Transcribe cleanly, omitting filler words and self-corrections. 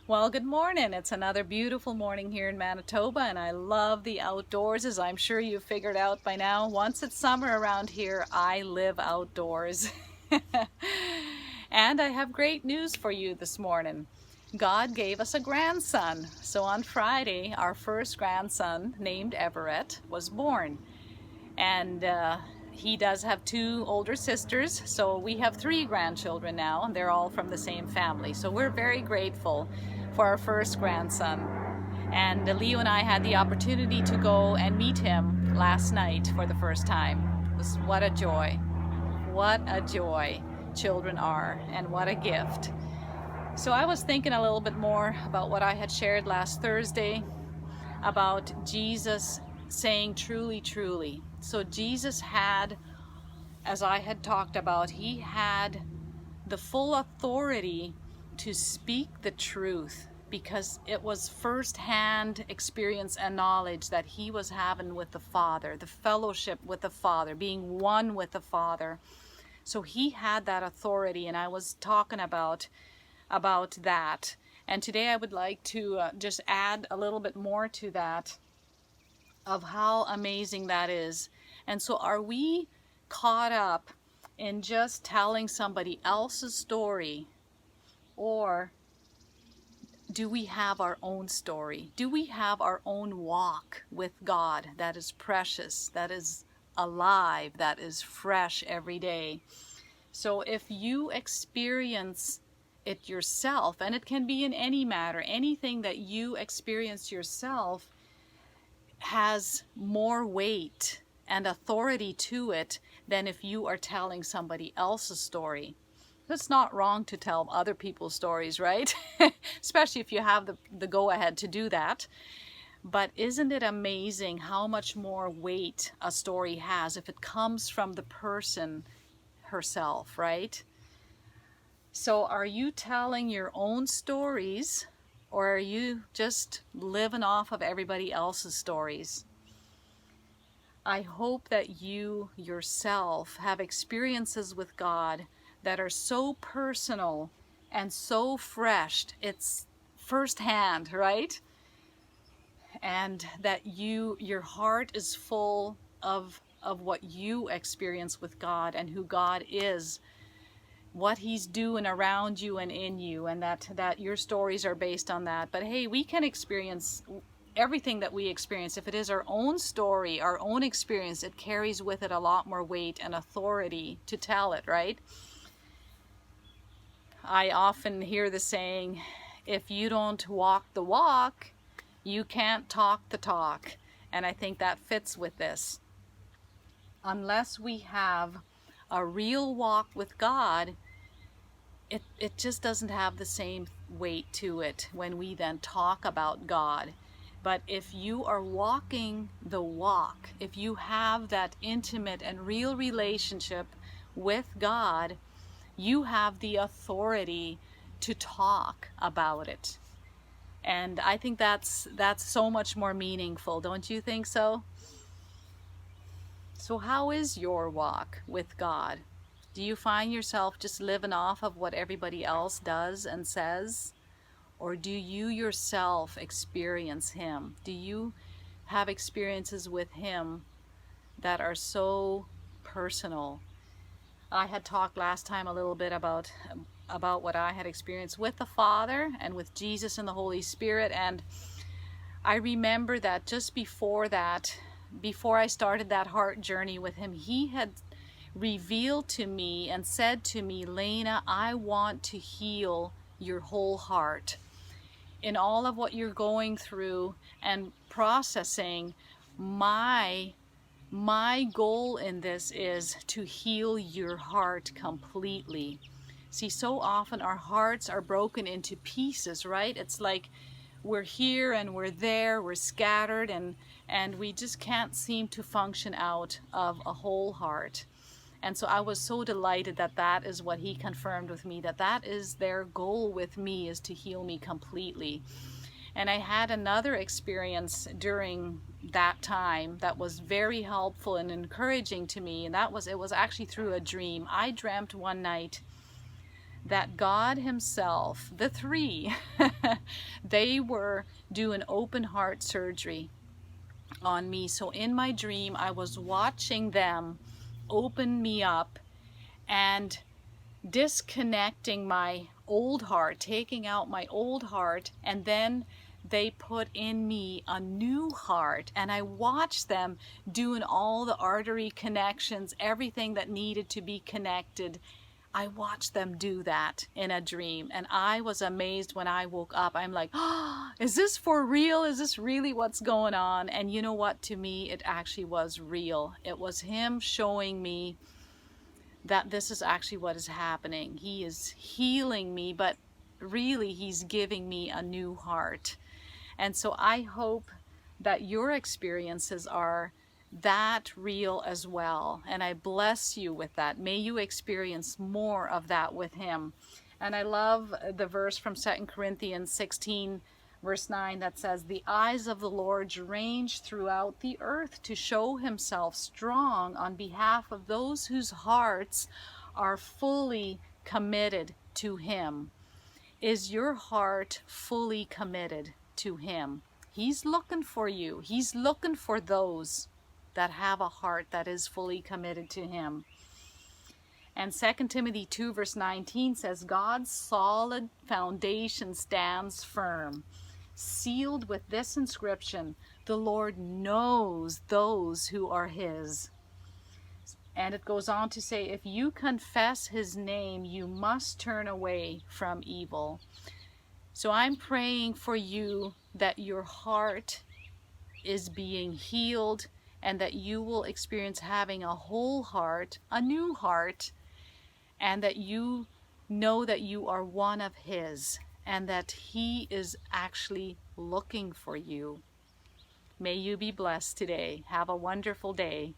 Well, good morning. It's another beautiful morning here in Manitoba, and I love the outdoors, as I'm sure you've figured out by now. Once it's summer around here, I live outdoors. And I have great news for you this morning. God gave us a grandson. So on Friday, our first grandson, named Everett, was born. And he does have two older sisters, so we have three grandchildren now, and they're all from the same family. So we're very grateful for our first grandson. And Leo and I had the opportunity to go and meet him last night for the first time. It was, what a joy. What a joy children are, and what a gift. So I was thinking a little bit more about what I had shared last Thursday about Jesus saying truly, truly. So Jesus had, as I had talked about, he had the full authority to speak the truth because it was first-hand experience and knowledge that he was having with the Father, the fellowship with the Father, being one with the Father. So he had that authority, and I was talking about that. And today I would like to just add a little bit more to that, of how amazing that is. And so are we caught up in just telling somebody else's story, or do we have our own story? Do we have our own walk with God that is precious, that is alive, that is fresh every day? So if you experience it yourself, and it can be in any matter, anything that you experience yourself has more weight and authority to it than if you are telling somebody else's story. It's not wrong to tell other people's stories, right? Especially if you have the go-ahead to do that. But isn't it amazing how much more weight a story has if it comes from the person herself, right? So are you telling your own stories, or are you just living off of everybody else's stories? I hope that you yourself have experiences with God that are so personal and so fresh. It's firsthand, right? And that your heart is full of what you experience with God and who God is, what he's doing around you and in you, and that your stories are based on that. But hey, we can experience everything that we experience. If it is our own story, our own experience, it carries with it a lot more weight and authority to tell it, right? I often hear the saying, if you don't walk the walk, you can't talk the talk. And I think that fits with this. Unless we have a real walk with God, it just doesn't have the same weight to it when we then talk about God. But if you are walking the walk, if you have that intimate and real relationship with God, you have the authority to talk about it. And I think that's so much more meaningful, don't you think so? So how is your walk with God? Do you find yourself just living off of what everybody else does and says? Or do you yourself experience him? Do you have experiences with him that are so personal? I had talked last time a little bit about what I had experienced with the Father and with Jesus and the Holy Spirit. And I remember that just before I started that heart journey with him, he had revealed to me and said to me, Lena, I want to heal your whole heart. In all of what you're going through and processing, my goal in this is to heal your heart completely. See, so often our hearts are broken into pieces, right? It's like we're here and we're there, we're scattered, and we just can't seem to function out of a whole heart. And so I was so delighted that is what he confirmed with me, that is their goal with me, is to heal me completely. And I had another experience during that time that was very helpful and encouraging to me, and it was actually through a dream. I dreamt one night that God himself, the three, they were doing open heart surgery on me. So in my dream, I was watching them open me up and disconnecting my old heart, taking out my old heart, and then they put in me a new heart. And I watched them doing all the artery connections, everything that needed to be connected. I watched them do that in a dream, and I was amazed when I woke up. I'm like, oh, is this for real? Is this really what's going on? And you know what? To me, it actually was real. It was him showing me that this is actually what is happening. He is healing me, but really he's giving me a new heart. And so I hope that your experiences are that real as well. And I bless you with that. May you experience more of that with him. And I love the verse from 2 Corinthians 16 verse 9 that says, the eyes of the Lord range throughout the earth to show himself strong on behalf of those whose hearts are fully committed to him. Is your heart fully committed to him? He's looking for you. He's looking for those that have a heart that is fully committed to him. And 2 Timothy 2 verse 19 says, God's solid foundation stands firm, sealed with this inscription, the Lord knows those who are his. And it goes on to say, if you confess his name, you must turn away from evil. So I'm praying for you that your heart is being healed, and that you will experience having a whole heart, a new heart, and that you know that you are one of his, and that he is actually looking for you. May you be blessed today. Have a wonderful day.